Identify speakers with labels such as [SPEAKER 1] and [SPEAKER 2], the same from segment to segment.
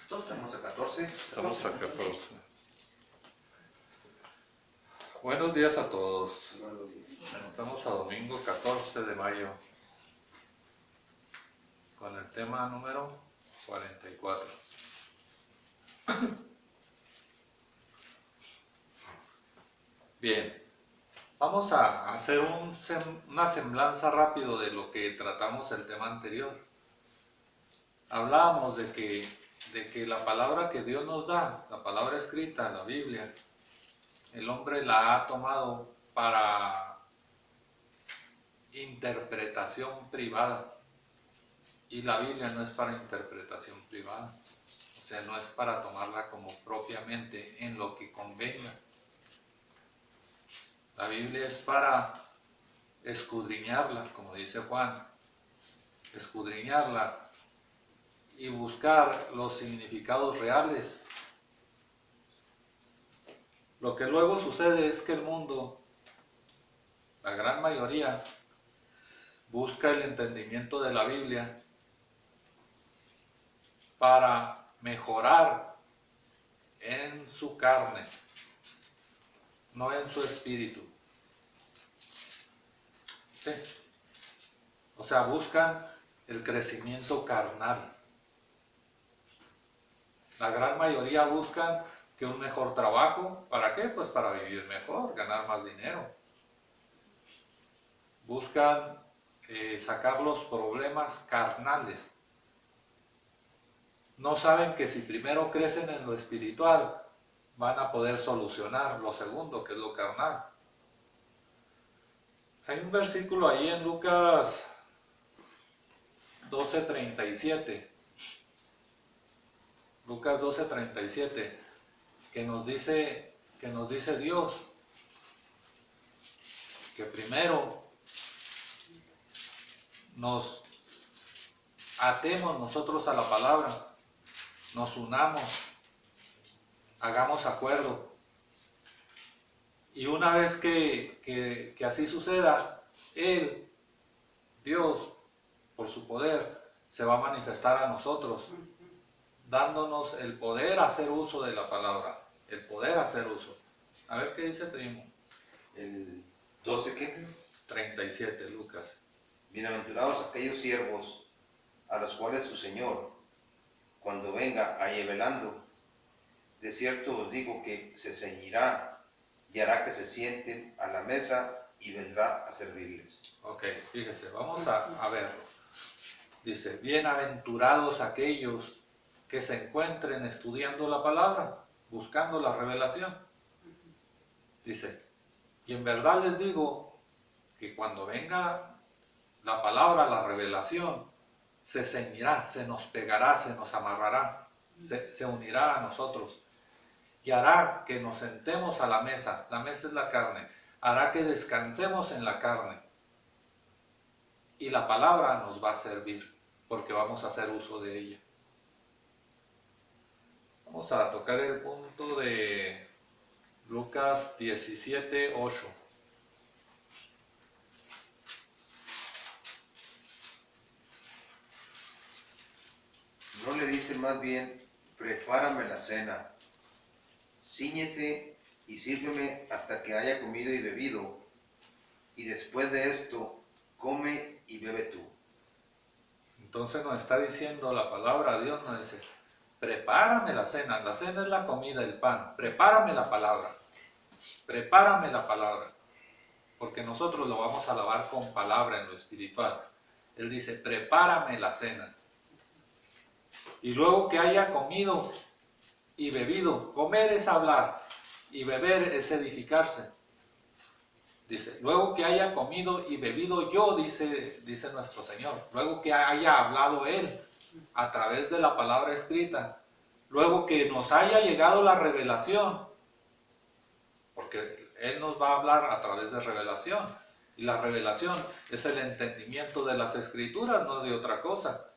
[SPEAKER 1] Todos estamos a 14.
[SPEAKER 2] Estamos a 14. Buenos días a todos. Estamos a domingo 14 de mayo con el tema número 44. Bien, vamos a hacer una semblanza rápido de lo que tratamos el tema anterior. Hablábamos de que la palabra que Dios nos da, la palabra escrita, la Biblia, el hombre la ha tomado para interpretación privada, y la Biblia no es para interpretación privada, o sea, no es para tomarla como propiamente en lo que convenga. La Biblia es para escudriñarla, como dice Juan, escudriñarla y buscar los significados reales. Lo que luego sucede es que el mundo, la gran mayoría, busca el entendimiento de la Biblia para mejorar en su carne, no en su espíritu. Sí. O sea, buscan el crecimiento carnal. La gran mayoría buscan que un mejor trabajo. ¿Para qué? Pues para vivir mejor, ganar más dinero. Buscan sacar los problemas carnales. No saben que si primero crecen en lo espiritual, van a poder solucionar lo segundo, que es lo carnal. Hay un versículo ahí en Lucas 12:37. Lucas 12:37, que nos dice Dios que primero nos atemos nosotros a la palabra, nos unamos, hagamos acuerdo, y una vez que así suceda, Él, Dios, por su poder, se va a manifestar a nosotros, dándonos el poder a hacer uso de la palabra, el poder a hacer uso. A ver qué dice primo.
[SPEAKER 1] El 12, ¿qué?
[SPEAKER 2] 37, Lucas.
[SPEAKER 1] Bienaventurados aquellos siervos a los cuales su Señor, cuando venga ahí velando, de cierto os digo que se ceñirá y hará que se sienten a la mesa y vendrá a servirles.
[SPEAKER 2] Ok, fíjese, vamos a verlo. Dice, bienaventurados aquellos que se encuentren estudiando la palabra, buscando la revelación. Dice, y en verdad les digo que cuando venga la palabra, la revelación, se ceñirá, se nos pegará, se nos amarrará, se unirá a nosotros y hará que nos sentemos a la mesa es la carne, hará que descansemos en la carne y la palabra nos va a servir porque vamos a hacer uso de ella. Vamos a tocar el punto de Lucas 17:8.
[SPEAKER 1] No le dice más bien, prepárame la cena, cíñete y sírveme hasta que haya comido y bebido, y después de esto, come y bebe tú.
[SPEAKER 2] Entonces nos está diciendo la palabra, Dios nos dice, prepárame la cena es la comida, el pan, prepárame la palabra, porque nosotros lo vamos a alabar con palabra en lo espiritual. Él dice, prepárame la cena. Y luego que haya comido y bebido, comer es hablar y beber es edificarse. Dice, luego que haya comido y bebido yo, dice nuestro Señor, luego que haya hablado Él a través de la palabra escrita, luego que nos haya llegado la revelación, porque Él nos va a hablar a través de revelación, y la revelación es el entendimiento de las escrituras, no de otra cosa.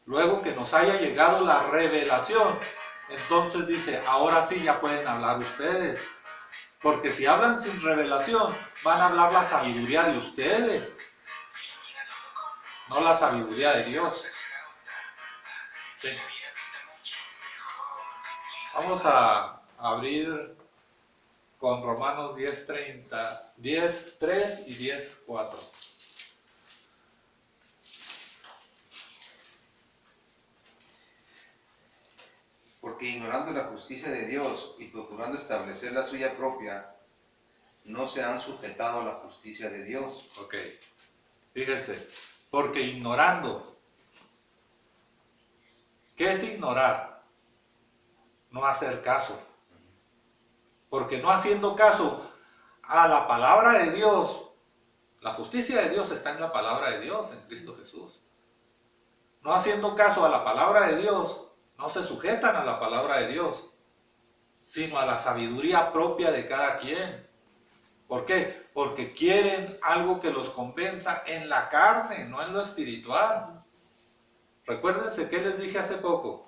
[SPEAKER 2] Luego que nos haya llegado la revelación, entonces dice, ahora sí ya pueden hablar ustedes. Porque si hablan sin revelación, van a hablar la sabiduría de ustedes, no la sabiduría de Dios. Sí. Vamos a abrir con Romanos 10:30, 10:3 y 10:4.
[SPEAKER 1] Porque ignorando la justicia de Dios y procurando establecer la suya propia, no se han sujetado a la justicia de Dios.
[SPEAKER 2] Ok, fíjense, porque ignorando, ¿qué es ignorar? No hacer caso. Porque no haciendo caso a la palabra de Dios, la justicia de Dios está en la palabra de Dios, en Cristo Jesús. No haciendo caso a la palabra de Dios, no se sujetan a la palabra de Dios, sino a la sabiduría propia de cada quien. ¿Por qué? Porque quieren algo que los convenza en la carne, no en lo espiritual. Recuérdense que les dije hace poco.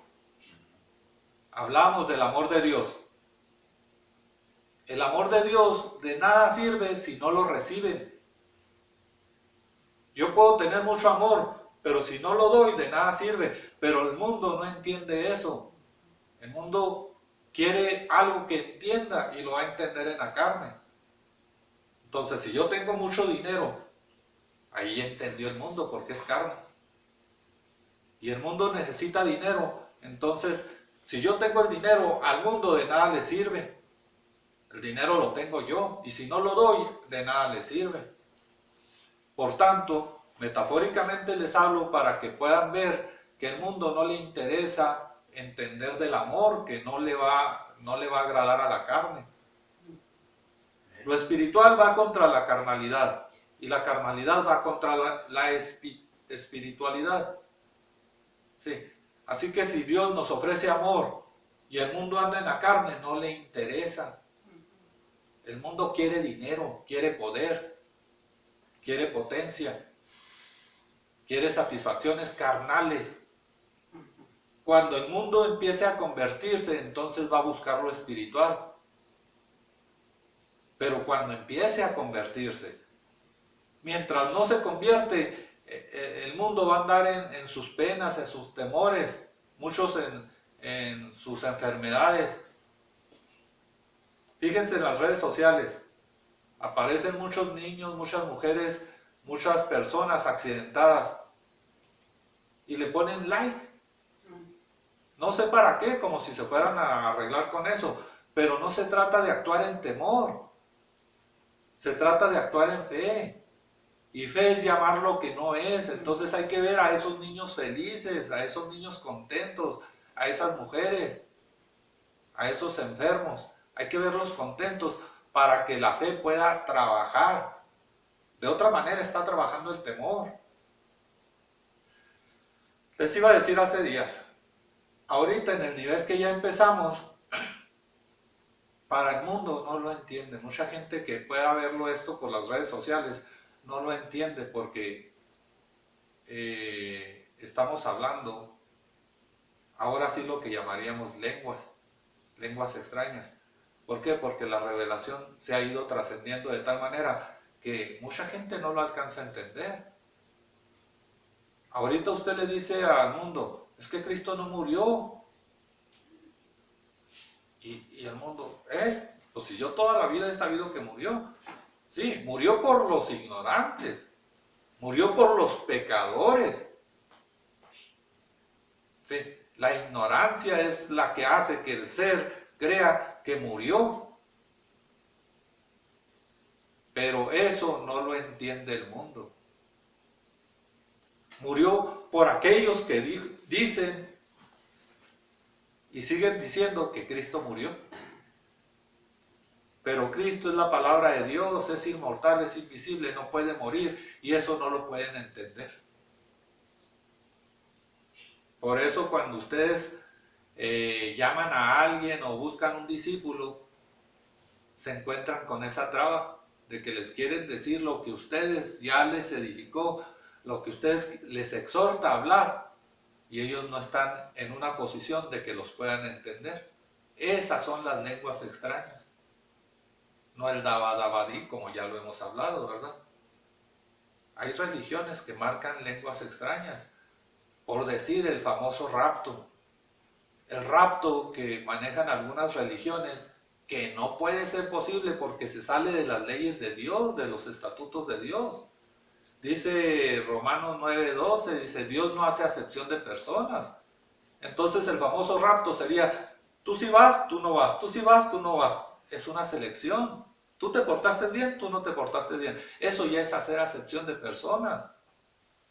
[SPEAKER 2] Hablamos del amor de Dios. El amor de Dios de nada sirve si no lo reciben. Yo puedo tener mucho amor, pero si no lo doy, de nada sirve. Pero el mundo no entiende eso. El mundo quiere algo que entienda y lo va a entender en la carne. Entonces, si yo tengo mucho dinero, ahí entendió el mundo porque es carne. Y el mundo necesita dinero. Entonces, si yo tengo el dinero, al mundo de nada le sirve. El dinero lo tengo yo. Y si no lo doy, de nada le sirve. Por tanto, metafóricamente les hablo para que puedan ver que el mundo no le interesa entender del amor, que no le va a agradar a la carne. Lo espiritual va contra la carnalidad y la carnalidad va contra la espiritualidad. Sí. Así que si Dios nos ofrece amor y el mundo anda en la carne, no le interesa. El mundo quiere dinero, quiere poder, quiere potencia, quiere satisfacciones carnales. Cuando el mundo empiece a convertirse, entonces va a buscar lo espiritual. Pero cuando empiece a convertirse, mientras no se convierte, el mundo va a andar en sus penas, en sus temores, muchos en sus enfermedades. Fíjense en las redes sociales, aparecen muchos niños, muchas mujeres, muchas personas accidentadas y le ponen like. No sé para qué, como si se fueran a arreglar con eso, pero no se trata de actuar en temor, se trata de actuar en fe. Y fe es llamar lo que no es. Entonces hay que ver a esos niños felices, a esos niños contentos, a esas mujeres, a esos enfermos. Hay que verlos contentos para que la fe pueda trabajar. De otra manera está trabajando el temor. Les iba a decir hace días, ahorita en el nivel que ya empezamos, para el mundo no lo entiende. Mucha gente que pueda verlo esto por las redes sociales no lo entiende porque estamos hablando ahora sí lo que llamaríamos lenguas extrañas. ¿Por qué? Porque la revelación se ha ido trascendiendo de tal manera que mucha gente no lo alcanza a entender. Ahorita usted le dice al mundo, es que Cristo no murió. Y el mundo, pues si yo toda la vida he sabido que murió. Sí, murió por los ignorantes, murió por los pecadores. Sí, la ignorancia es la que hace que el ser crea que murió. Pero eso no lo entiende el mundo. Murió por aquellos que dicen y siguen diciendo que Cristo murió. Pero Cristo es la palabra de Dios, es inmortal, es invisible, no puede morir y eso no lo pueden entender. Por eso cuando ustedes llaman a alguien o buscan un discípulo, se encuentran con esa traba de que les quieren decir lo que ustedes ya les edificó, lo que ustedes les exhorta a hablar, y ellos no están en una posición de que los puedan entender. Esas son las lenguas extrañas, no el dabadabadí, como ya lo hemos hablado, ¿verdad? Hay religiones que marcan lenguas extrañas, por decir el famoso rapto. el rapto que manejan algunas religiones, que no puede ser posible porque se sale de las leyes de Dios, de los estatutos de Dios. Dice Romanos 9:12, dice, Dios no hace acepción de personas. Entonces el famoso rapto sería, tú sí vas, tú no vas, tú sí vas, tú no vas. Es una selección. Tú te portaste bien, tú no te portaste bien. Eso ya es hacer acepción de personas.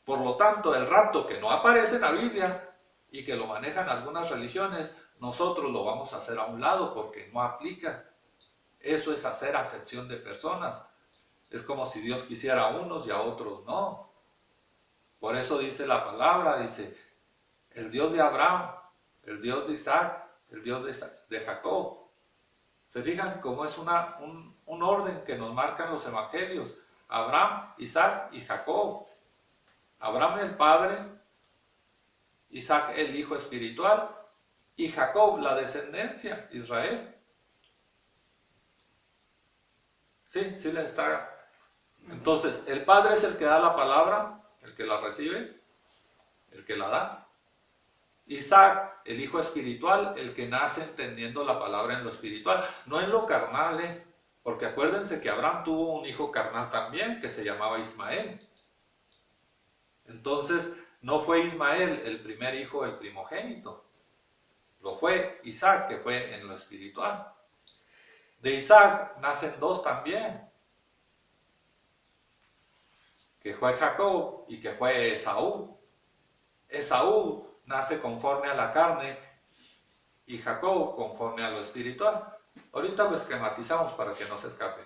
[SPEAKER 2] Por lo tanto, el rapto que no aparece en la Biblia y que lo manejan algunas religiones, nosotros lo vamos a hacer a un lado porque no aplica. Eso es hacer acepción de personas. Es como si Dios quisiera a unos y a otros no. Por eso dice la palabra, dice, el Dios de Abraham, el Dios de Isaac, el Dios de Jacob. ¿Se fijan cómo es un orden que nos marcan los evangelios? Abraham, Isaac y Jacob. Abraham el padre, Isaac el hijo espiritual y Jacob la descendencia, Israel. Sí, sí les está. Entonces, el padre es el que da la palabra, el que la recibe, el que la da. Isaac, el hijo espiritual, el que nace entendiendo la palabra en lo espiritual, no en lo carnal, porque acuérdense que Abraham tuvo un hijo carnal también, que se llamaba Ismael. Entonces, no fue Ismael el primer hijo, el primogénito. Lo fue Isaac, que fue en lo espiritual. De Isaac nacen dos también, que fue Jacob y que fue Esaú. Esaú nace conforme a la carne y Jacob conforme a lo espiritual. Ahorita lo esquematizamos para que no se escape.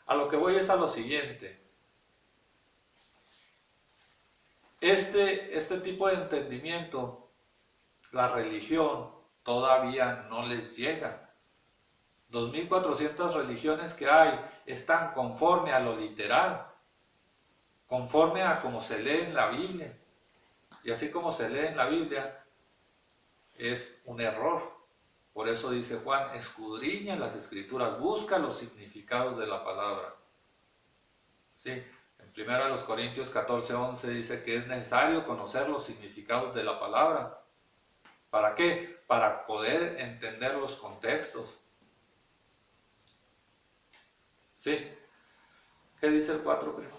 [SPEAKER 2] A lo que voy es a lo siguiente. Este tipo de entendimiento, la religión todavía no les llega. 2400 religiones que hay están conforme a lo literal, conforme a como se lee en la Biblia. Y así como se lee en la Biblia, es un error. Por eso dice Juan, escudriña las escrituras, busca los significados de la palabra. Sí, en 1 Corintios 14:11 dice que es necesario conocer los significados de la palabra. ¿Para qué? Para poder entender los contextos. Sí. ¿Qué dice el 4, primo?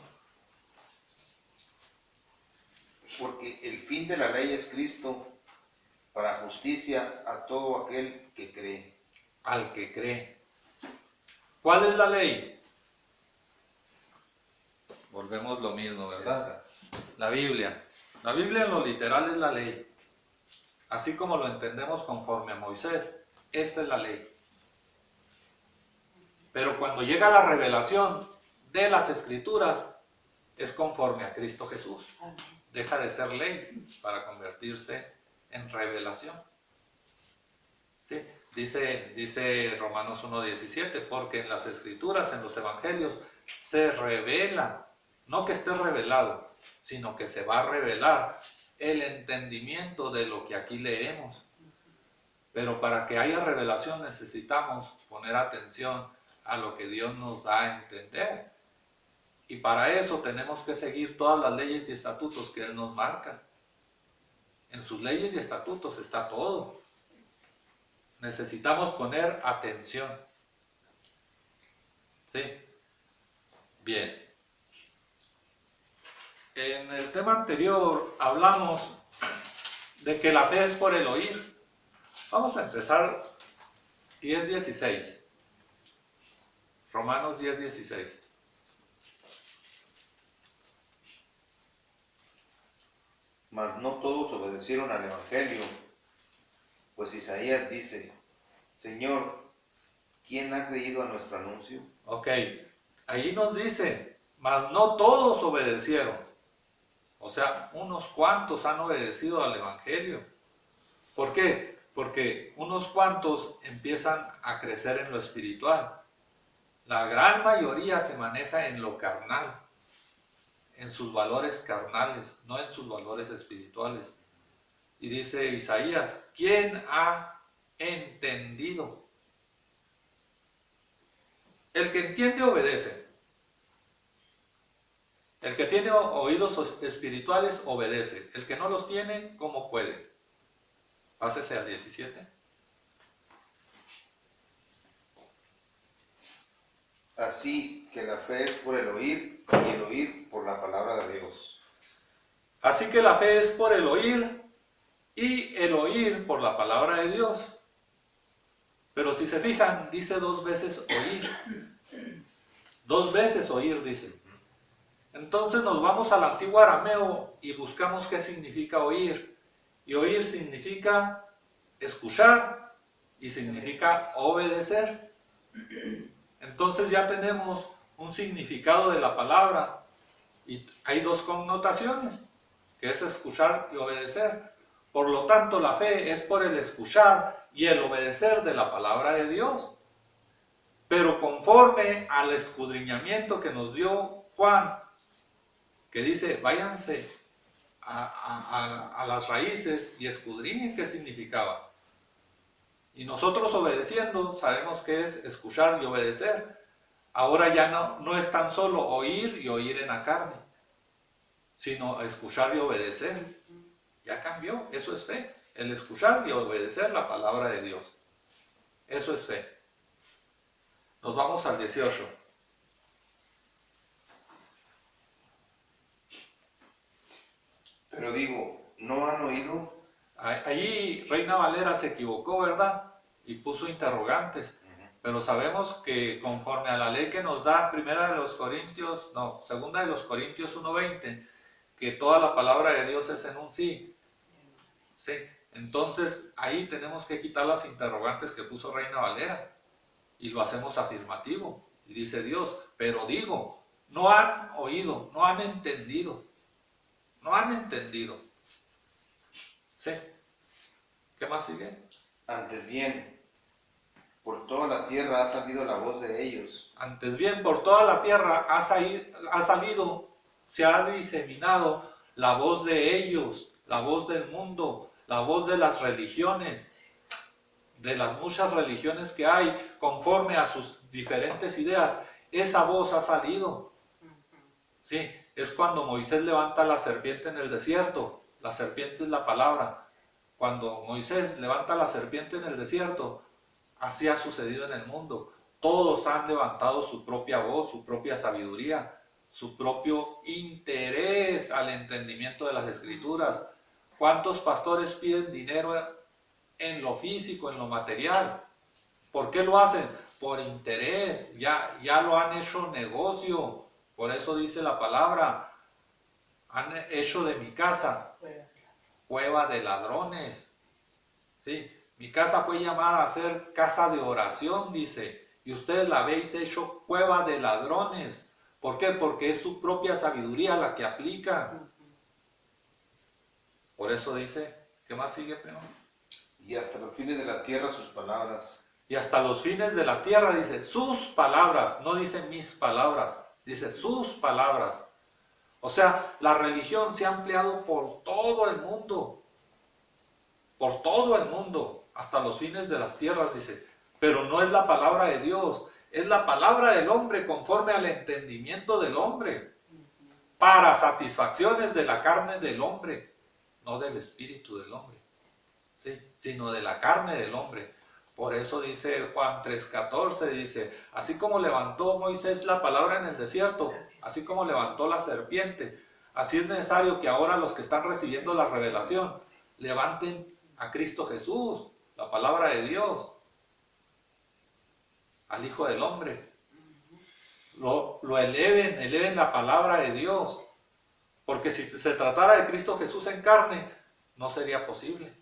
[SPEAKER 1] Porque el fin de la ley es Cristo para justicia a todo aquel que cree.
[SPEAKER 2] Al que cree. ¿Cuál es la ley? Volvemos lo mismo, ¿verdad? La Biblia. La Biblia en lo literal es la ley. Así como lo entendemos conforme a Moisés, esta es la ley. Pero cuando llega la revelación de las Escrituras, es conforme a Cristo Jesús. Deja de ser ley para convertirse en revelación. ¿Sí? Dice Romanos 1:17, porque en las Escrituras, en los Evangelios, se revela, no que esté revelado, sino que se va a revelar el entendimiento de lo que aquí leemos. Pero para que haya revelación necesitamos poner atención a lo que Dios nos da a entender. Y para eso tenemos que seguir todas las leyes y estatutos que Él nos marca. En sus leyes y estatutos está todo. Necesitamos poner atención. ¿Sí? Bien. En el tema anterior hablamos de que la fe es por el oír. Vamos a empezar 10:16. Romanos 10:16.
[SPEAKER 1] Mas no todos obedecieron al Evangelio, pues Isaías dice, Señor, ¿quién ha creído a nuestro anuncio?
[SPEAKER 2] Ok, ahí nos dice, mas no todos obedecieron. O sea, unos cuantos han obedecido al Evangelio. ¿Por qué? Porque unos cuantos empiezan a crecer en lo espiritual. La gran mayoría se maneja en lo carnal, en sus valores carnales, no en sus valores espirituales. Y dice Isaías, ¿quién ha entendido? El que entiende obedece. El que tiene oídos espirituales obedece. El que no los tiene, ¿cómo puede? Pásese al 17.
[SPEAKER 1] Así que la fe es por el oír y el oír por la palabra de Dios.
[SPEAKER 2] Así que la fe es por el oír y el oír por la palabra de Dios. Pero si se fijan, dice 2 veces oír. 2 veces oír, dice. Entonces nos vamos al antiguo arameo y buscamos qué significa oír. Y oír significa escuchar y significa obedecer. Entonces ya tenemos un significado de la palabra y hay 2 connotaciones, que es escuchar y obedecer. Por lo tanto, la fe es por el escuchar y el obedecer de la palabra de Dios. Pero conforme al escudriñamiento que nos dio Juan, que dice, váyanse a las raíces y escudriñen qué significaba. Y nosotros obedeciendo sabemos que es escuchar y obedecer. Ahora ya no es tan solo oír y oír en la carne, sino escuchar y obedecer. Ya cambió, eso es fe. El escuchar y obedecer la palabra de Dios. Eso es fe. Nos vamos al 18.
[SPEAKER 1] Pero digo, ¿no han oído?
[SPEAKER 2] Allí Reina Valera se equivocó, ¿verdad? Y puso interrogantes. Pero sabemos que conforme a la ley que nos da segunda de los Corintios 1:20, que toda la palabra de Dios es en un sí. Sí. Entonces ahí tenemos que quitar las interrogantes que puso Reina Valera y lo hacemos afirmativo. Y dice Dios, pero digo, no han oído, no han entendido. No han entendido. ¿Sí? ¿Qué más sigue?
[SPEAKER 1] Antes bien, por toda la tierra ha salido la voz de ellos.
[SPEAKER 2] Antes bien, por toda la tierra ha salido, se ha diseminado la voz de ellos, la voz del mundo, la voz de las religiones, de las muchas religiones que hay, conforme a sus diferentes ideas. Esa voz ha salido. Sí, es cuando Moisés levanta la serpiente en el desierto. La serpiente es la palabra. Cuando Moisés levanta la serpiente en el desierto, así ha sucedido en el mundo. Todos han levantado su propia voz, su propia sabiduría, su propio interés al entendimiento de las Escrituras. ¿Cuántos pastores piden dinero en lo físico, en lo material? ¿Por qué lo hacen? Por interés. Ya lo han hecho negocio. Por eso dice la palabra, han hecho de mi casa cueva de ladrones. ¿Sí? Mi casa fue llamada a ser casa de oración, dice, y ustedes la habéis hecho cueva de ladrones. ¿Por qué? Porque es su propia sabiduría la que aplica. Por eso dice, ¿qué más sigue, primo?
[SPEAKER 1] Y hasta los fines de la tierra sus palabras.
[SPEAKER 2] Y hasta los fines de la tierra, dice, sus palabras, no dice mis palabras, dice sus palabras. O sea, la religión se ha ampliado por todo el mundo. Por todo el mundo, hasta los fines de las tierras, dice. Pero no es la palabra de Dios, es la palabra del hombre conforme al entendimiento del hombre. Para satisfacciones de la carne del hombre, no del espíritu del hombre, ¿sí? Sino de la carne del hombre. Por eso dice Juan 3:14, dice, así como levantó Moisés la palabra en el desierto, así como levantó la serpiente, así es necesario que ahora los que están recibiendo la revelación levanten a Cristo Jesús, la palabra de Dios, al Hijo del Hombre. Lo eleven la palabra de Dios, porque si se tratara de Cristo Jesús en carne, no sería posible.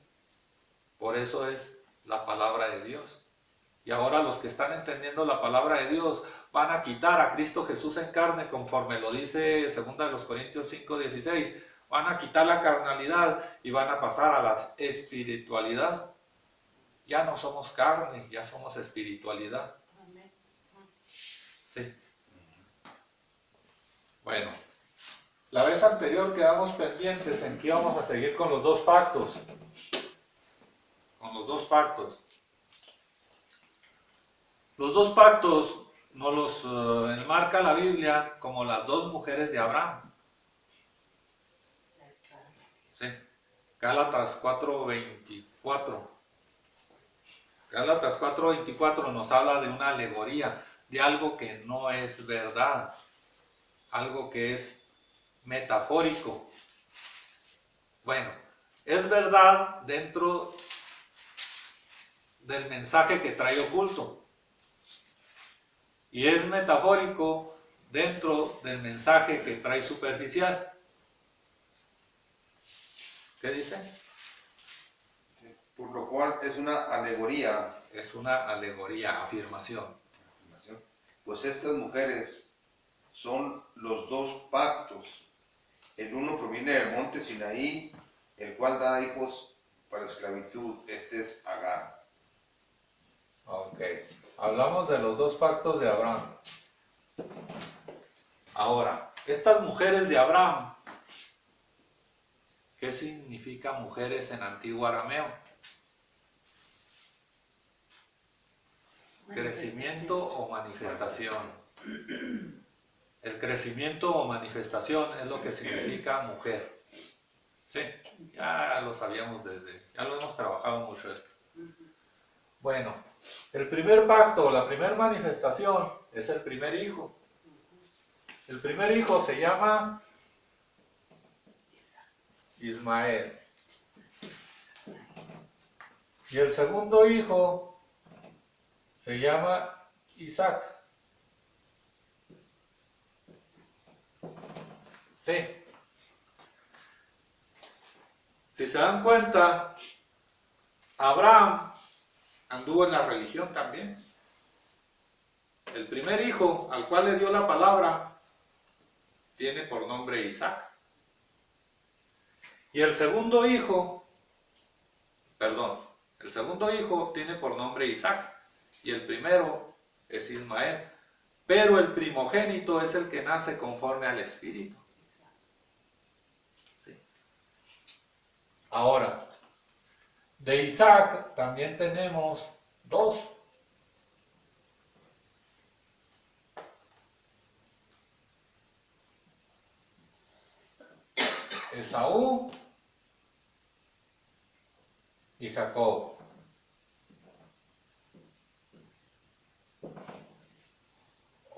[SPEAKER 2] Por eso es la palabra de Dios. Y ahora los que están entendiendo la palabra de Dios van a quitar a Cristo Jesús en carne, conforme lo dice 2 Corintios 5:16. Van a quitar la carnalidad y van a pasar a la espiritualidad. Ya no somos carne, ya somos espiritualidad. Sí. Bueno, la vez anterior quedamos pendientes en que íbamos a seguir con los 2 pactos. Con los 2 pactos. Los 2 pactos nos los enmarca la Biblia como las 2 mujeres de Abraham. Sí. Gálatas 4:24. Gálatas 4:24 nos habla de una alegoría de algo que no es verdad, algo que es metafórico. Bueno, es verdad dentro del mensaje que trae oculto y es metafórico dentro del mensaje que trae superficial. ¿Qué dice?
[SPEAKER 1] Por lo cual es una alegoría.
[SPEAKER 2] Es una alegoría, afirmación.
[SPEAKER 1] Pues estas mujeres son los dos pactos. El uno proviene del monte Sinaí, el cual da hijos para esclavitud. Este es Agar.
[SPEAKER 2] Ok, hablamos de los dos pactos de Abraham. Ahora, estas mujeres de Abraham, ¿qué significa mujeres en antiguo arameo? Crecimiento o manifestación. El crecimiento o manifestación es lo que significa mujer. Sí, ya lo sabíamos ya lo hemos trabajado mucho esto. Bueno, el primer pacto, la primera manifestación es el primer hijo. El primer hijo se llama Ismael. Y el segundo hijo se llama Isaac. Sí. Si se dan cuenta, Abraham anduvo en la religión también. El primer hijo al cual le dio la palabra tiene por nombre Isaac. Y el segundo hijo tiene por nombre Isaac. Y el primero es Ismael. Pero el primogénito es el que nace conforme al Espíritu. ¿Sí? Ahora, de Isaac también tenemos dos. Esaú y Jacob.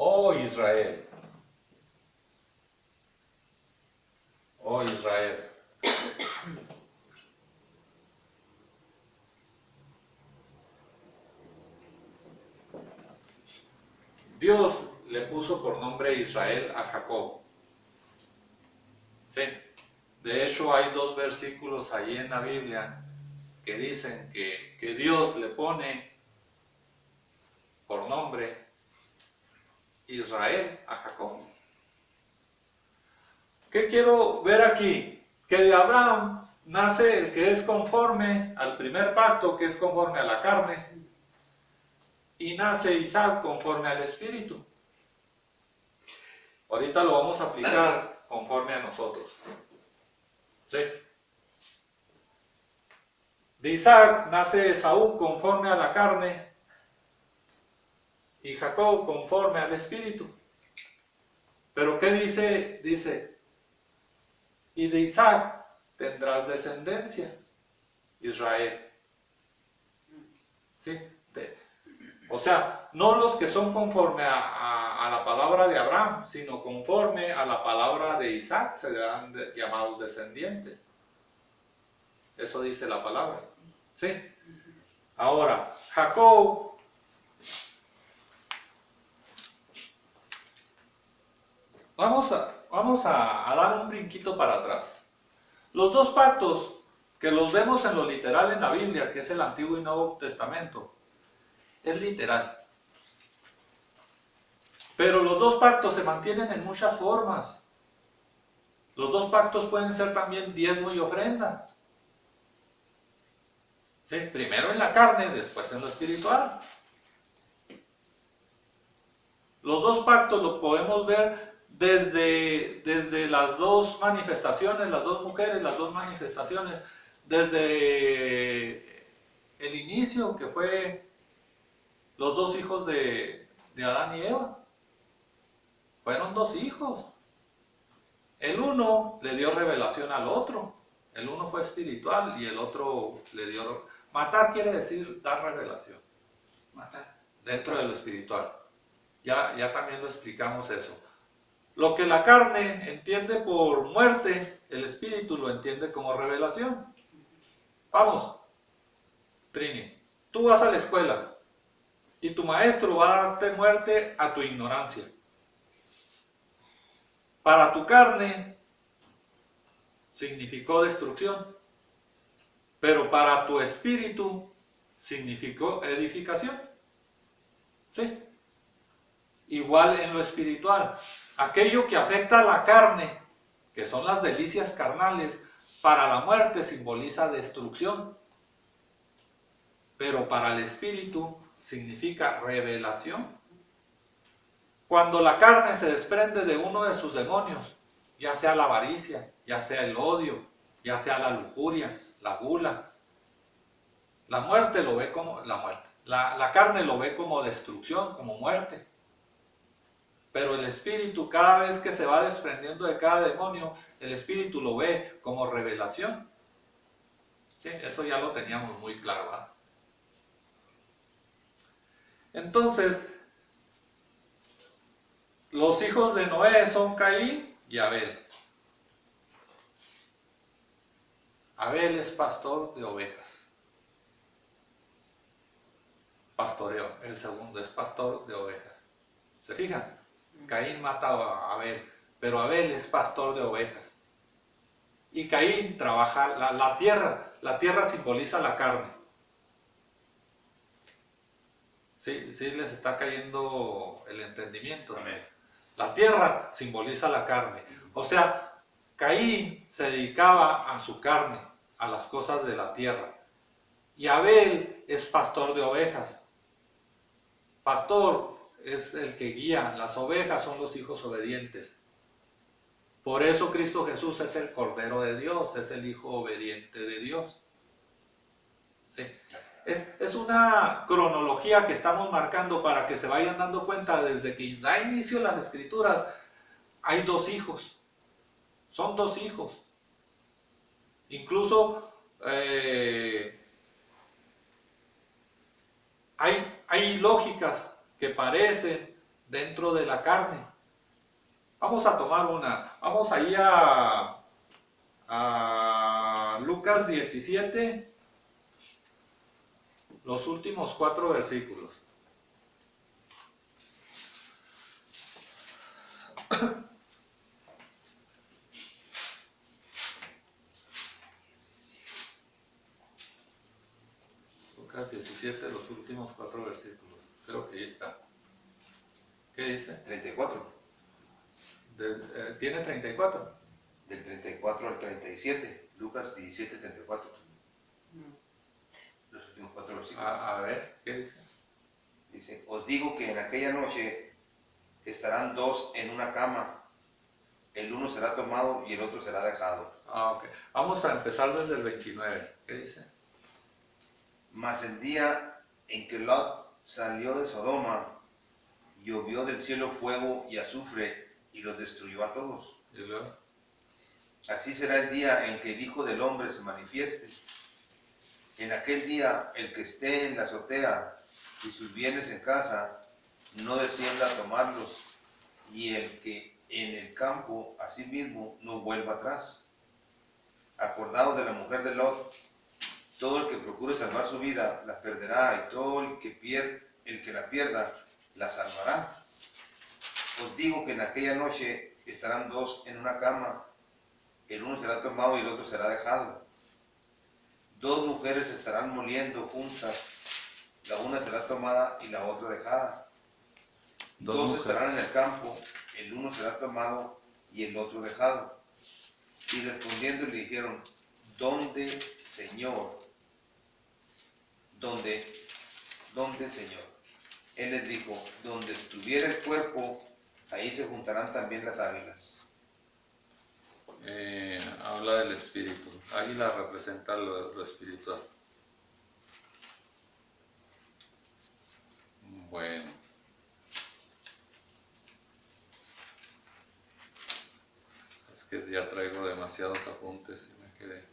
[SPEAKER 2] Oh Israel. Oh Israel. Dios le puso por nombre Israel a Jacob. Sí. De hecho, hay dos versículos allí en la Biblia que dicen que Dios le pone por nombre Israel a Jacob. ¿Qué quiero ver aquí? Que de Abraham nace el que es conforme al primer pacto, que es conforme a la carne, y nace Isaac conforme al Espíritu. Ahorita lo vamos a aplicar conforme a nosotros. ¿Sí? De Isaac nace Esaú conforme a la carne y Jacob conforme al Espíritu. Pero ¿qué dice? Dice, y de Isaac tendrás descendencia, Israel. ¿Sí? O sea, no los que son conforme a la palabra de Abraham, sino conforme a la palabra de Isaac serán llamados descendientes. Eso dice la palabra. ¿Sí? Ahora, Jacob vamos a dar un brinquito para atrás. Los dos pactos que los vemos en lo literal en la Biblia, que es el Antiguo y Nuevo Testamento, es literal. Pero los dos pactos se mantienen en muchas formas. Los dos pactos pueden ser también diezmo y ofrenda. ¿Sí? Primero en la carne, después en lo espiritual. Los dos pactos lo podemos ver desde las dos manifestaciones, las dos mujeres, las dos manifestaciones, desde el inicio, que fue los dos hijos de Adán y Eva. Fueron dos hijos. El uno le dio revelación al otro. El uno fue espiritual y el otro le dio... Matar quiere decir dar revelación. Matar. Dentro de lo espiritual. ya también lo explicamos eso. Lo que la carne entiende por muerte, el espíritu lo entiende como revelación. Vamos, Trini, tú vas a la escuela y tu maestro va a darte muerte a tu ignorancia. Para tu carne significó destrucción, pero para tu espíritu significó edificación. ¿Sí? Igual en lo espiritual. Aquello que afecta a la carne, que son las delicias carnales, para la muerte simboliza destrucción, pero para el espíritu significa revelación. Cuando la carne se desprende de uno de sus demonios, ya sea la avaricia, ya sea el odio, ya sea la lujuria, la gula, la muerte lo ve como la muerte. La carne lo ve como destrucción, como muerte. Pero el espíritu, cada vez que se va desprendiendo de cada demonio, el espíritu lo ve como revelación. ¿Sí? Eso ya lo teníamos muy claro, ¿verdad? Entonces, los hijos de Noé son Caín y Abel. Abel es pastor de ovejas. Pastoreo. El segundo es pastor de ovejas. ¿Se fijan? Caín mata a Abel, pero Abel es pastor de ovejas. Y Caín trabaja la tierra. La tierra simboliza la carne. Sí, sí les está cayendo el entendimiento.
[SPEAKER 1] Amén.
[SPEAKER 2] La tierra simboliza la carne. O sea, Caín se dedicaba a su carne, a las cosas de la tierra. Y Abel es pastor de ovejas. Pastor es el que guía, las ovejas son los hijos obedientes. Por eso Cristo Jesús es el Cordero de Dios, es el Hijo obediente de Dios. ¿Sí? Es una cronología que estamos marcando para que se vayan dando cuenta desde que da inicio las Escrituras. Hay dos hijos, son dos hijos. Incluso hay lógicas que parecen dentro de la carne. Vamos a tomar una. Vamos ahí a Lucas 17, los últimos 4 versículos. Lucas 17, los últimos 4 versículos. Creo que ahí está. ¿Qué dice?
[SPEAKER 1] 34.
[SPEAKER 2] ¿Tiene 34?
[SPEAKER 1] Del 34 al 37. Lucas 17, 34. Los últimos 4 versículos.
[SPEAKER 2] A ver, ¿qué dice?
[SPEAKER 1] Dice, os digo que en aquella noche estarán dos en una cama. El uno será tomado y el otro será dejado.
[SPEAKER 2] Ok. Vamos a empezar desde el 29. ¿Qué dice?
[SPEAKER 1] Mas el día en que Lot salió de Sodoma, llovió del cielo fuego y azufre y los destruyó a todos.
[SPEAKER 2] Y luego,
[SPEAKER 1] Así será el día en que el Hijo del Hombre se manifieste. En aquel día, el que esté en la azotea y sus bienes en casa, no descienda a tomarlos, y el que en el campo asimismo no vuelva atrás. Acordaos de la mujer de Lot. Todo el que procure salvar su vida la perderá, y todo el que la pierda la salvará. Os digo que en aquella noche estarán dos en una cama, el uno será tomado y el otro será dejado. Dos mujeres estarán moliendo juntas, la una será tomada y la otra dejada. Dos estarán en el campo, el uno será tomado y el otro dejado. Y respondiendo le dijeron, ¿dónde, Señor? ¿Dónde, Señor? Él les dijo, donde estuviera el cuerpo, ahí se juntarán también las águilas.
[SPEAKER 2] Habla del espíritu. Águila representa lo espiritual. Bueno. Es que ya traigo demasiados apuntes y me quedé.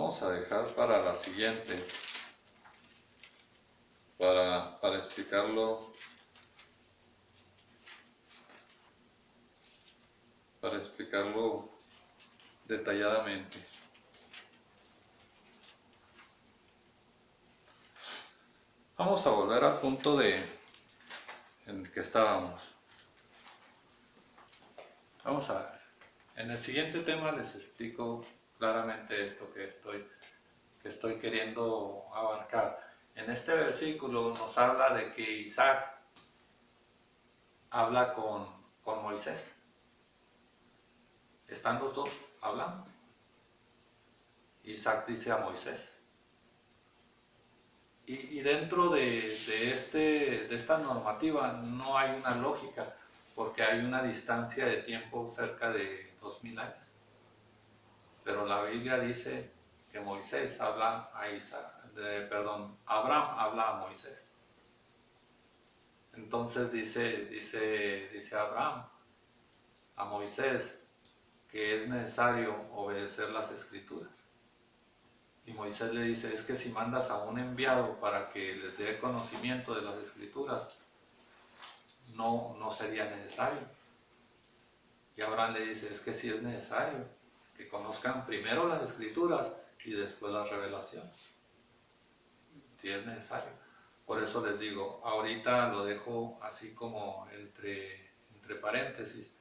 [SPEAKER 2] vamos a dejar para la siguiente, para explicarlo, detalladamente. Vamos a volver al punto en el que estábamos. Vamos a ver. En el siguiente tema les explico claramente esto que estoy queriendo abarcar. En este versículo nos habla de que Isaac habla con Moisés. Están los dos hablando. Isaac dice a Moisés. Y dentro de esta normativa no hay una lógica, porque hay una distancia de tiempo cerca de 2000 años. Pero la Biblia dice que Moisés habla a Abraham habla a Moisés. Entonces dice Abraham a Moisés que es necesario obedecer las Escrituras. Y Moisés le dice, es que si mandas a un enviado para que les dé conocimiento de las Escrituras, no sería necesario. Y Abraham le dice, es que sí es necesario que conozcan primero las Escrituras y después la revelación. Sí es necesario. Por eso les digo, ahorita lo dejo así como entre paréntesis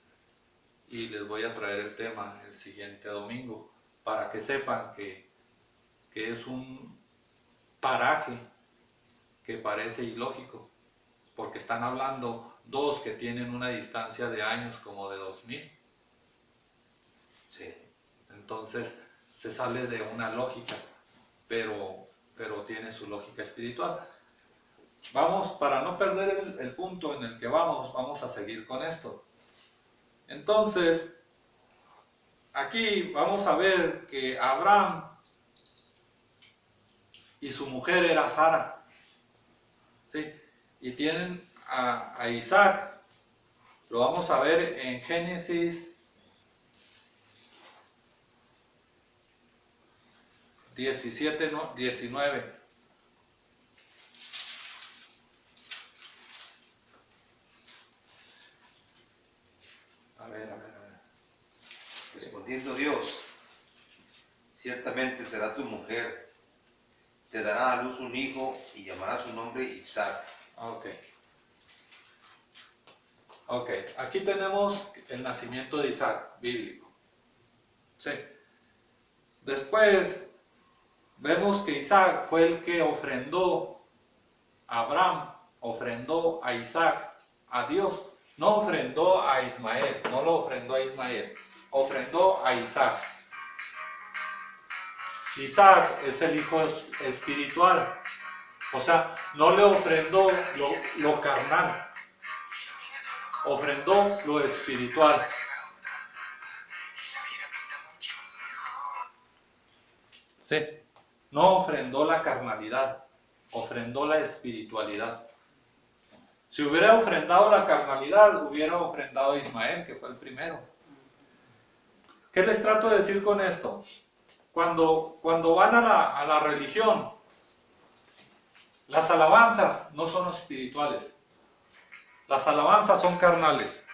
[SPEAKER 2] y les voy a traer el tema el siguiente domingo para que sepan que es un paraje que parece ilógico, porque están hablando dos que tienen una distancia de años como de 2000.
[SPEAKER 1] Sí.
[SPEAKER 2] Entonces se sale de una lógica, pero tiene su lógica espiritual. Vamos, para no perder el punto en el que vamos a seguir con esto. Entonces, aquí vamos a ver que Abraham y su mujer era Sara, ¿sí? Y tienen a Isaac, lo vamos a ver en Génesis 19. A ver.
[SPEAKER 1] Respondiendo Dios, ciertamente será tu mujer, te dará a luz un hijo y llamará su nombre Isaac.
[SPEAKER 2] Ok, aquí tenemos el nacimiento de Isaac, bíblico. Sí. Después vemos que Isaac fue el que Abraham ofrendó a Isaac a Dios. No ofrendó a Ismael, no lo ofrendó a Ismael, ofrendó a Isaac. Isaac es el hijo espiritual, o sea, no le ofrendó lo carnal, ofrendó lo espiritual. Sí, no ofrendó la carnalidad, ofrendó la espiritualidad. Si hubiera ofrendado la carnalidad, hubiera ofrendado a Ismael, que fue el primero. ¿Qué les trato de decir con esto? Cuando van a la religión, las alabanzas no son espirituales. Las alabanzas son carnales.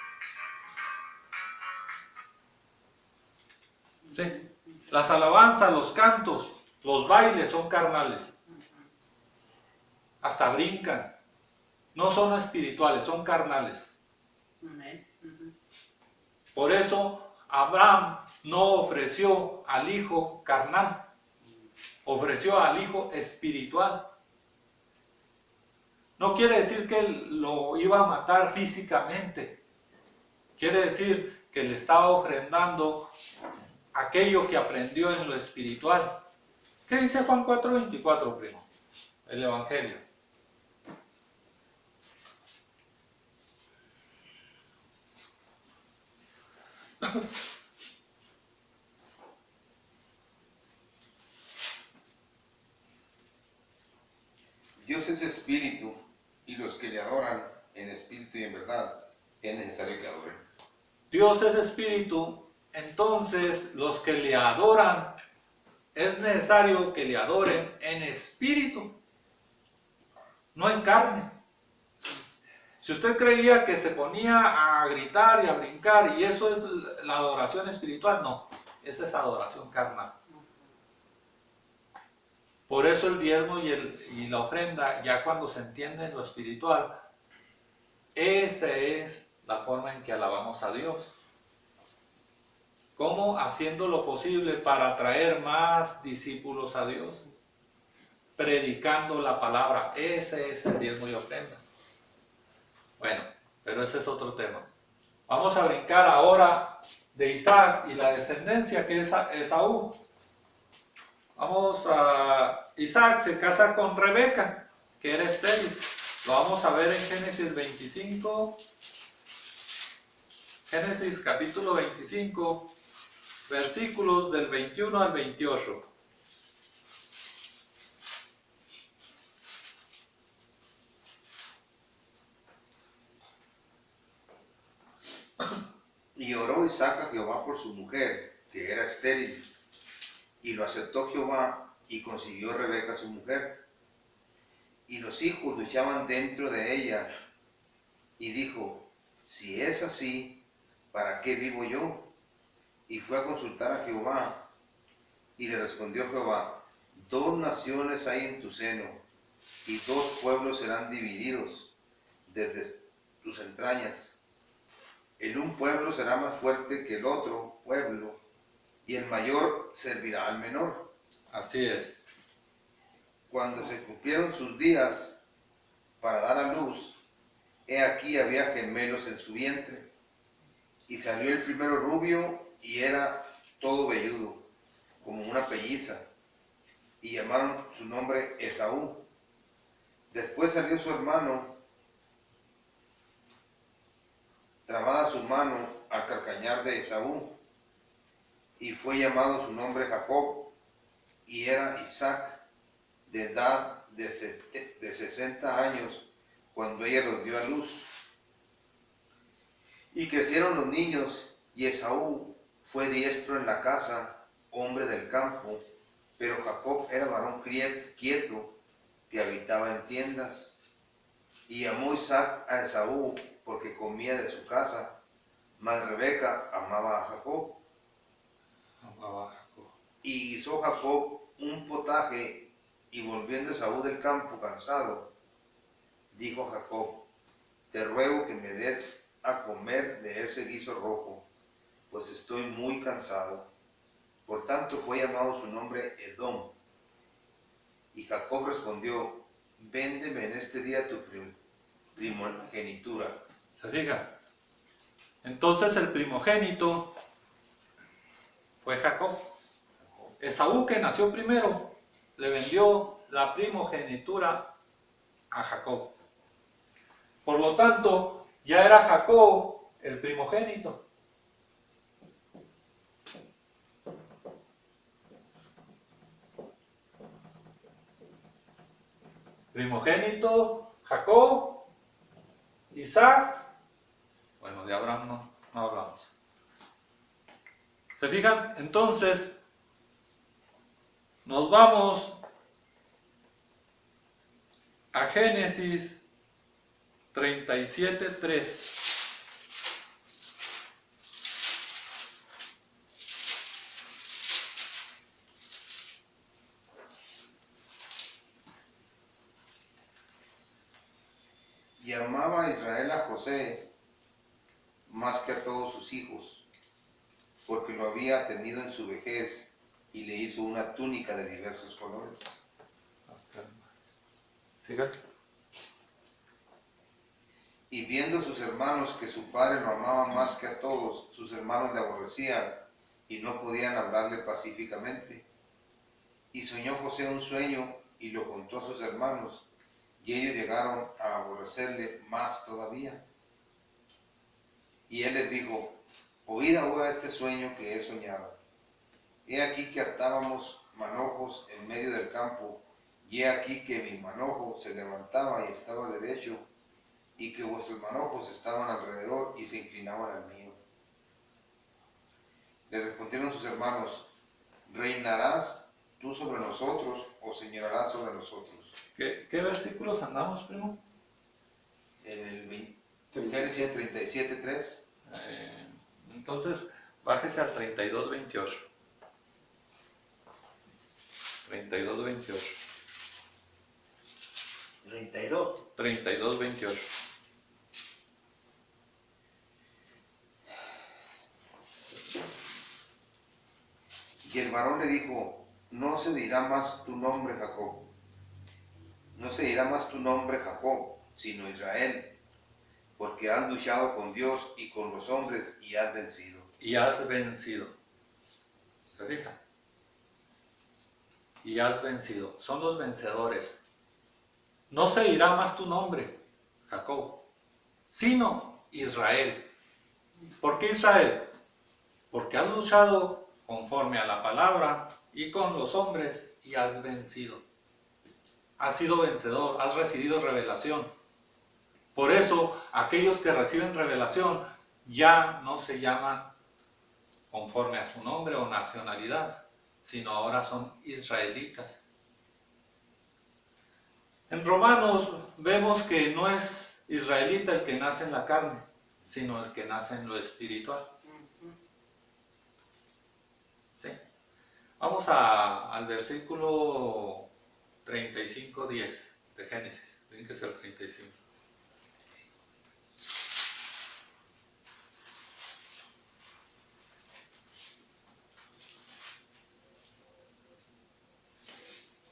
[SPEAKER 2] ¿Sí? Las alabanzas, los cantos, los bailes son carnales. Hasta brincan. No son espirituales, son carnales. Por eso Abraham no ofreció al hijo carnal, ofreció al hijo espiritual. No quiere decir que él lo iba a matar físicamente. Quiere decir que le estaba ofrendando aquello que aprendió en lo espiritual. ¿Qué dice Juan 4:24, primo? El Evangelio.
[SPEAKER 1] Dios es espíritu, y los que le adoran en espíritu y en verdad, es necesario que adoren.
[SPEAKER 2] Dios es espíritu, entonces los que le adoran es necesario que le adoren en espíritu, no en carne. Si usted creía que se ponía a gritar y a brincar y eso es la adoración espiritual, no, esa es adoración carnal. Por eso el diezmo y la ofrenda, ya cuando se entiende en lo espiritual, esa es la forma en que alabamos a Dios. ¿Cómo? Haciendo lo posible para atraer más discípulos a Dios, predicando la palabra. Ese es el diezmo y ofrenda. Bueno, pero ese es otro tema. Vamos a brincar ahora de Isaac y la descendencia que es Esaú. Vamos a... Isaac se casa con Rebeca, que era estéril. Lo vamos a ver en Génesis 25. Génesis capítulo 25, versículos del 21 al 28.
[SPEAKER 1] Y oró Isaac a Jehová por su mujer, que era estéril, y lo aceptó Jehová, y concibió Rebeca su mujer. Y los hijos luchaban dentro de ella, y dijo, si es así, ¿para qué vivo yo? Y fue a consultar a Jehová, y le respondió Jehová, 2 naciones hay en tu seno, y 2 pueblos serán divididos desde tus entrañas. El un pueblo será más fuerte que el otro pueblo, y el mayor servirá al menor.
[SPEAKER 2] Así es.
[SPEAKER 1] Cuando se cumplieron sus días para dar a luz, he aquí había gemelos en su vientre. Y salió el primero rubio, y era todo velludo, como una pelliza, y llamaron su nombre Esaú. Después salió su hermano, trabada su mano al calcañar de Esaú, y fue llamado su nombre Jacob, y era Isaac de edad de 60 años cuando ella los dio a luz. Y crecieron los niños, y Esaú fue diestro en la casa, hombre del campo, pero Jacob era varón quieto, que habitaba en tiendas. Y amó Isaac a Esaú porque comía de su casa, mas Rebeca amaba a Jacob. Y hizo Jacob un potaje, y volviendo Esaú del campo cansado, dijo a Jacob, te ruego que me des a comer de ese guiso rojo, pues estoy muy cansado. Por tanto fue llamado su nombre Edom. Y Jacob respondió, véndeme en este día tu primogenitura.
[SPEAKER 2] ¿Se fija? Entonces el primogénito fue Jacob. Esaú, que nació primero, le vendió la primogenitura a Jacob. Por lo tanto, ya era Jacob el primogénito. Primogénito, Jacob, Isaac. Bueno, de Abraham no hablamos. ¿Se fijan? Entonces, nos vamos a Génesis 37:3.
[SPEAKER 1] Y amaba a Israel a José más que a todos sus hijos, porque lo había tenido en su vejez, y le hizo una túnica de diversos colores.
[SPEAKER 2] Fíjate.
[SPEAKER 1] Y viendo sus hermanos que su padre lo amaba más que a todos, sus hermanos le aborrecían y no podían hablarle pacíficamente. Y soñó José un sueño y lo contó a sus hermanos, y ellos llegaron a aborrecerle más todavía. Y él les dijo, oíd ahora este sueño que he soñado. He aquí que atábamos manojos en medio del campo, y he aquí que mi manojo se levantaba y estaba derecho, y que vuestros manojos estaban alrededor y se inclinaban al mío. Le respondieron sus hermanos, ¿reinarás tú sobre nosotros o señorarás sobre nosotros.
[SPEAKER 2] ¿Qué versículos andamos, primo?
[SPEAKER 1] En el Génesis 37:3.
[SPEAKER 2] Entonces, bájese al 32:28. 32:28.
[SPEAKER 3] 32.
[SPEAKER 2] 32:28.
[SPEAKER 1] Y el varón le dijo, no se dirá más tu nombre Jacob, no se dirá más tu nombre Jacob, sino Israel, porque has luchado con Dios y con los hombres y has vencido.
[SPEAKER 2] Y has vencido. ¿Se fija? Y has vencido. Son los vencedores. No se dirá más tu nombre, Jacob, sino Israel. ¿Por qué Israel? Porque has luchado conforme a la palabra y con los hombres y has vencido. Has sido vencedor, has recibido revelación. Por eso, aquellos que reciben revelación ya no se llaman conforme a su nombre o nacionalidad, sino ahora son israelitas. En Romanos vemos que no es israelita el que nace en la carne, sino el que nace en lo espiritual. ¿Sí? Vamos al versículo 35:10 de Génesis. Tiene que ser el 35.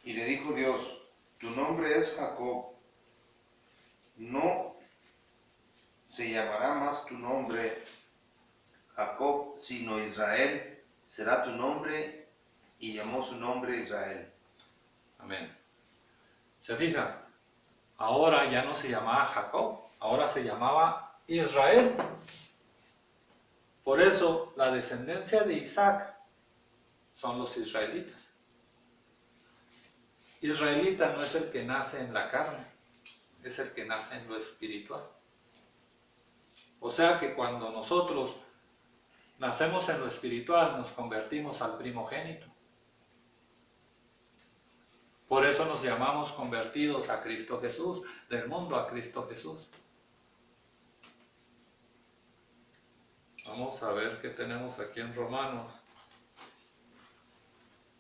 [SPEAKER 1] Y le dijo Dios, tu nombre es Jacob, no se llamará más tu nombre Jacob, sino Israel será tu nombre, y llamó su nombre Israel.
[SPEAKER 2] Amén. ¿Se fija? Ahora ya no se llamaba Jacob, ahora se llamaba Israel. Por eso la descendencia de Isaac son los israelitas. Israelita no es el que nace en la carne, es el que nace en lo espiritual. O sea que cuando nosotros nacemos en lo espiritual, nos convertimos al primogénito. Por eso nos llamamos convertidos a Cristo Jesús, del mundo a Cristo Jesús. Vamos a ver qué tenemos aquí en Romanos.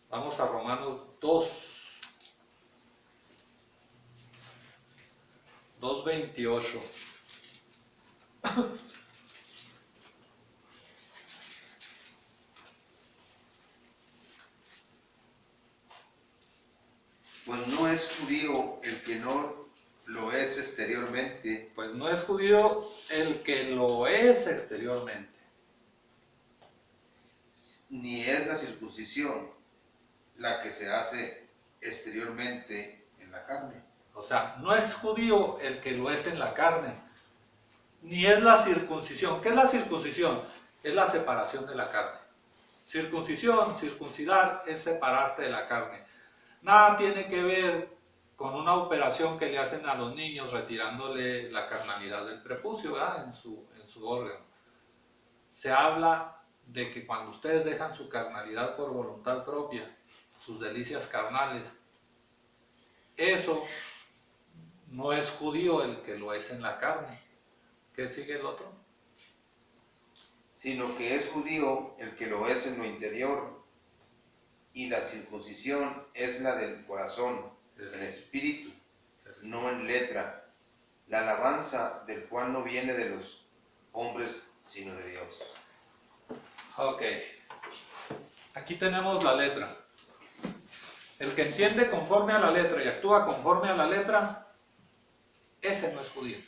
[SPEAKER 2] Vamos a Romanos 2:28.
[SPEAKER 1] Pues no es judío el que no lo es exteriormente,
[SPEAKER 2] Pues no es judío el que lo es exteriormente,
[SPEAKER 1] ni es la circuncisión la que se hace exteriormente en la carne.
[SPEAKER 2] o sea, no es judío el que lo es en la carne, ni es la circuncisión. ¿Qué es la circuncisión? Es la separación de la carne. Circuncisión, circuncidar, es separarte de la carne. Nada tiene que ver con una operación que le hacen a los niños retirándole la carnalidad del prepucio, ¿verdad? en su órgano. Se habla de que cuando ustedes dejan su carnalidad por voluntad propia, sus delicias carnales, eso no es judío el que lo es en la carne. ¿Qué sigue el otro?
[SPEAKER 1] Sino que es judío el que lo es en lo interior, y la circuncisión es la del corazón, en espíritu, no en letra, la alabanza del cual no viene de los hombres, sino de Dios.
[SPEAKER 2] Ok, aquí tenemos la letra. El que entiende conforme a la letra y actúa conforme a la letra, ese no es judío.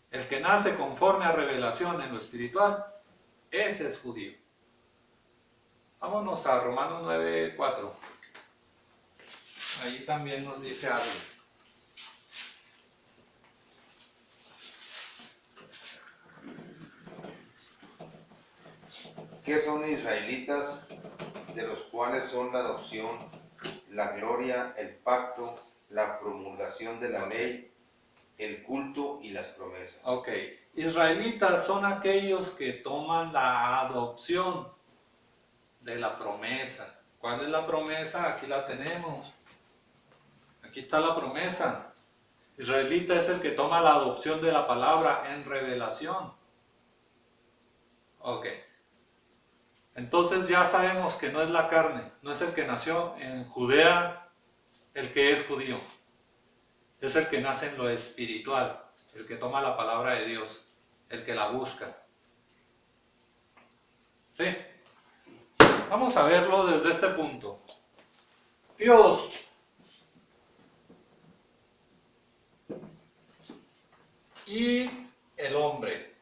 [SPEAKER 2] El que nace conforme a revelación en lo espiritual, ese es judío. Vámonos a Romanos 9:4. Ahí también nos dice algo.
[SPEAKER 1] ¿Qué son israelitas? De los cuales son la adopción, la gloria, el pacto, la promulgación de la ley, el culto y las promesas.
[SPEAKER 2] Ok, israelitas son aquellos que toman la adopción de la promesa, ¿Cuál es la promesa? Aquí la tenemos. Aquí está la promesa. Israelita es el que toma la adopción de la palabra en revelación. Ok. Entonces ya sabemos que no es la carne, no es el que nació en Judea el que es judío. Es el que nace en lo espiritual, el que toma la palabra de Dios, el que la busca. Sí. Vamos a verlo desde este punto. Dios y el hombre.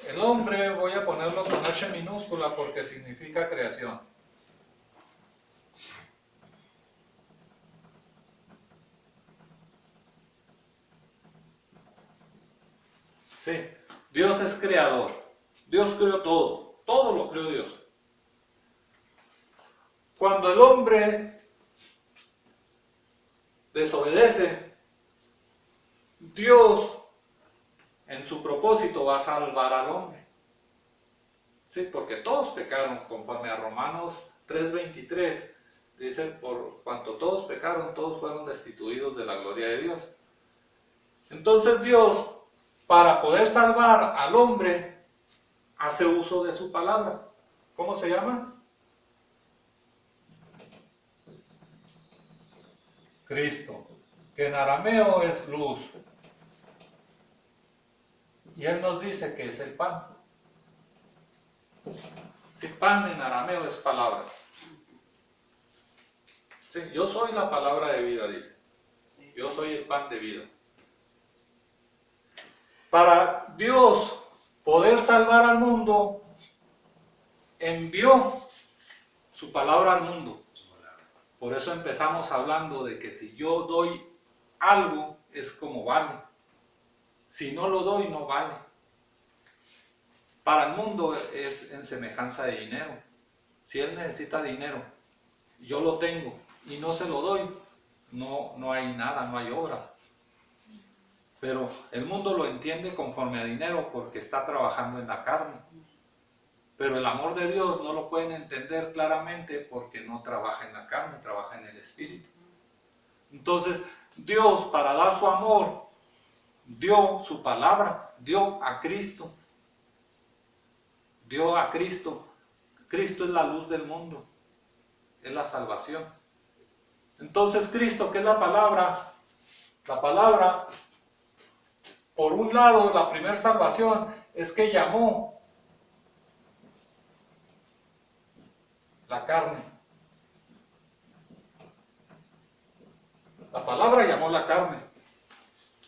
[SPEAKER 2] El hombre voy a ponerlo con H minúscula porque significa creación. Sí, Dios es creador. Dios creó todo. Todo lo creó Dios. Cuando el hombre desobedece, Dios en su propósito va a salvar al hombre. Sí, porque todos pecaron, conforme a Romanos 3:23, dice, por cuanto todos pecaron, todos fueron destituidos de la gloria de Dios. Entonces Dios, para poder salvar al hombre, hace uso de su palabra. ¿Cómo se llama? Cristo, que en arameo es luz. Y Él nos dice que es el pan. Si pan en arameo es palabra. Sí, yo soy la palabra de vida, dice. Yo soy el pan de vida. Para Dios poder salvar al mundo, envió su palabra al mundo. Por eso empezamos hablando de que si yo doy algo, es como vale. Si no lo doy, no vale. Para el mundo es en semejanza de dinero. Si él necesita dinero, yo lo tengo y no se lo doy, no hay nada, no hay obras. Pero el mundo lo entiende conforme a dinero porque está trabajando en la carne. Pero el amor de Dios no lo pueden entender claramente porque no trabaja en la carne, trabaja en el espíritu. Entonces, Dios, para dar su amor, dio su palabra, dio a Cristo. Dio a Cristo. Cristo es la luz del mundo, es la salvación. Entonces, Cristo, ¿qué es la palabra? La palabra, por un lado, la primera salvación es que llamó la carne. La palabra llamó la carne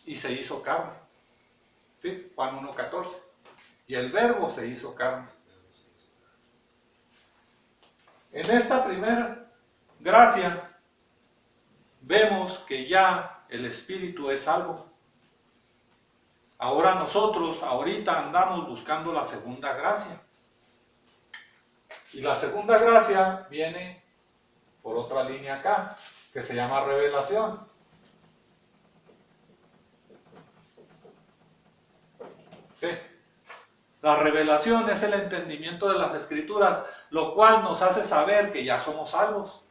[SPEAKER 2] y se hizo carne. ¿Sí? Juan 1:14. Y el verbo se hizo carne. En esta primera gracia vemos que ya el Espíritu es salvo. Ahora nosotros, ahorita andamos buscando la segunda gracia. Y la segunda gracia viene por otra línea acá, que se llama revelación. Sí. La revelación es el entendimiento de las Escrituras, lo cual nos hace saber que ya somos salvos.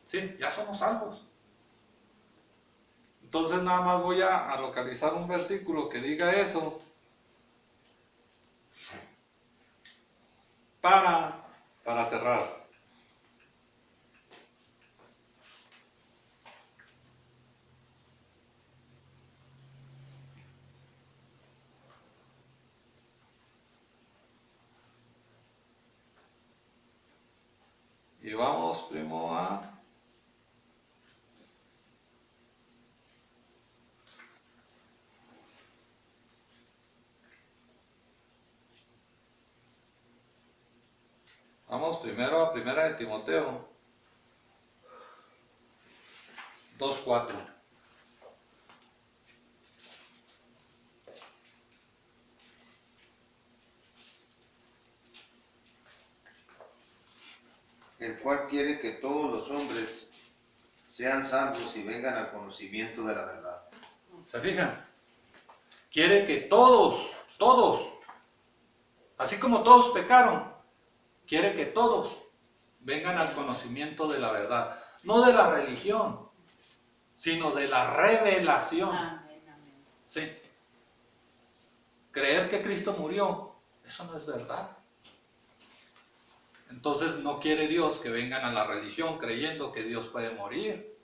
[SPEAKER 2] Sí, ya somos salvos. Entonces nada más voy a localizar un versículo que diga eso para cerrar. Y vamos primo a... Vamos primero a Primera de Timoteo 2:4.
[SPEAKER 1] El cual quiere que todos los hombres sean salvos y vengan al conocimiento de la verdad.
[SPEAKER 2] ¿Se fijan? Quiere que todos, Así como todos pecaron, quiere que todos vengan al conocimiento de la verdad. No de la religión, sino de la revelación.
[SPEAKER 3] Amén, amén.
[SPEAKER 2] Sí. Creer que Cristo murió, eso no es verdad. Entonces no quiere Dios que vengan a la religión creyendo que Dios puede morir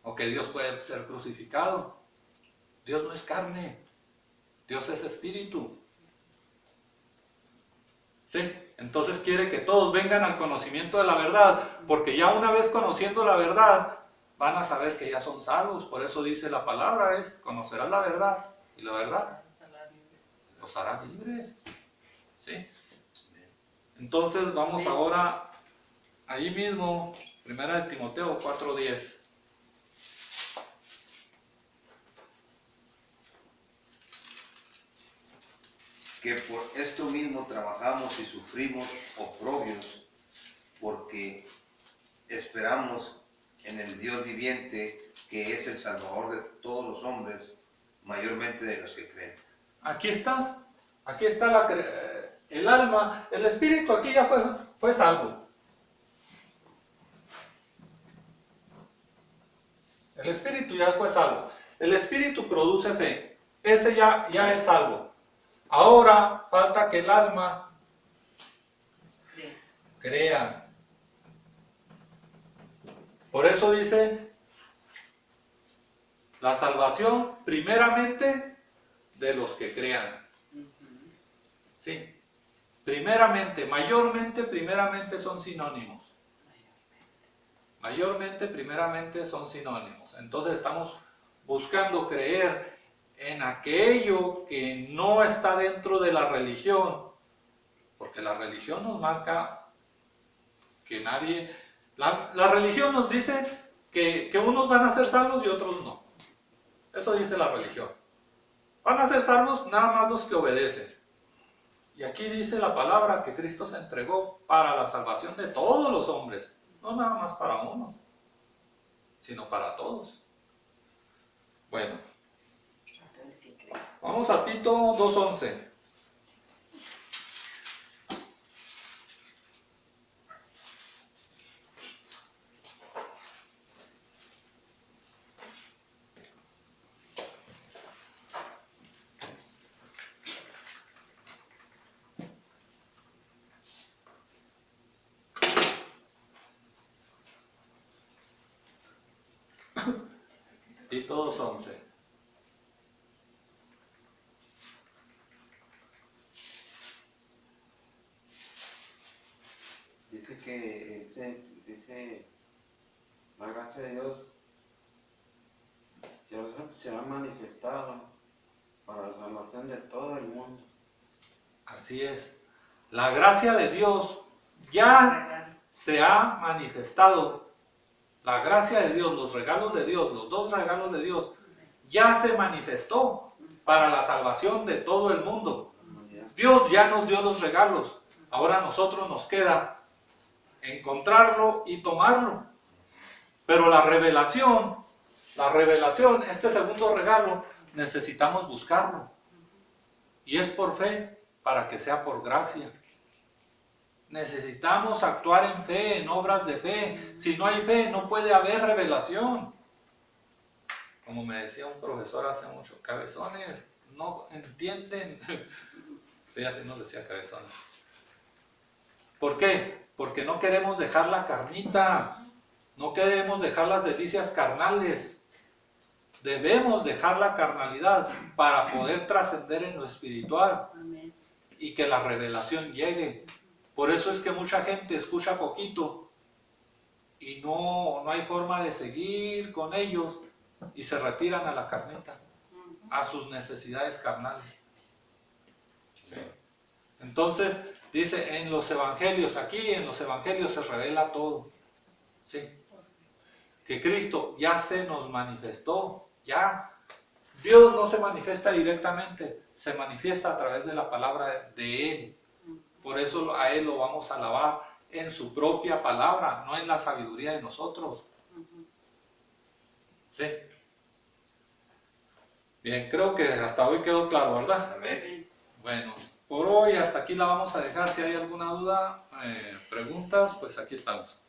[SPEAKER 2] o que Dios puede ser crucificado. Dios no es carne, Dios es espíritu. Sí, entonces quiere que todos vengan al conocimiento de la verdad, porque ya una vez conociendo la verdad, van a saber que ya son salvos. Por eso dice la palabra, es conocerás la verdad, y la verdad los hará libres. ¿Sí? Entonces vamos ahora, ahí mismo, 1 Timoteo 4:10.
[SPEAKER 1] Que por esto mismo trabajamos y sufrimos oprobios, porque esperamos en el Dios viviente, que es el Salvador de todos los hombres, mayormente de los que creen.
[SPEAKER 2] Aquí está el alma, el espíritu aquí ya fue salvo. El espíritu ya fue salvo. El espíritu produce fe. Ese ya es salvo. Ahora falta que el alma crea. Por eso dice la salvación primeramente de los que crean. Sí. Primeramente, mayormente, primeramente son sinónimos. Mayormente, primeramente son sinónimos. Entonces estamos buscando creer en aquello que no está dentro de la religión, porque la religión nos marca que nadie... La religión nos dice que unos van a ser salvos y otros no. Eso dice la religión. Van a ser salvos nada más los que obedecen. Y aquí dice la palabra que Cristo se entregó para la salvación de todos los hombres. No nada más para unos, sino para todos. Bueno, vamos a Tito 2:11. Tito 2:11.
[SPEAKER 4] Dice que dice la gracia de Dios se ha manifestado para la salvación de todo el mundo.
[SPEAKER 2] Así es. La gracia de Dios ya se ha manifestado. La gracia de Dios, los regalos de Dios, los dos regalos de Dios, ya se manifestó para la salvación de todo el mundo. Dios ya nos dio los regalos. Ahora a nosotros nos queda encontrarlo y tomarlo. Pero la revelación, este segundo regalo, necesitamos buscarlo. Y es por fe, para que sea por gracia. Necesitamos actuar en fe, en obras de fe. Si no hay fe, no puede haber revelación. Como me decía un profesor hace mucho, cabezones no entienden. Sí, así nos decía cabezones. ¿Por qué? Porque no queremos dejar la carnita. No queremos dejar las delicias carnales. Debemos dejar la carnalidad para poder trascender en lo espiritual.
[SPEAKER 3] Amén.
[SPEAKER 2] Y que la revelación llegue. Por eso es que mucha gente escucha poquito y no hay forma de seguir con ellos y se retiran a la carnita, a sus necesidades carnales. Sí. Entonces dice en los evangelios, aquí en los evangelios se revela todo. Sí. Que Cristo ya se nos manifestó, ya. Dios no se manifiesta directamente, se manifiesta a través de la palabra de Él. Por eso a Él lo vamos a alabar en su propia palabra, no en la sabiduría de nosotros. ¿Sí? Bien, creo que hasta hoy quedó claro, ¿verdad?
[SPEAKER 1] Amén.
[SPEAKER 2] Bueno, por hoy hasta aquí la vamos a dejar. Si hay alguna duda, preguntas, pues aquí estamos.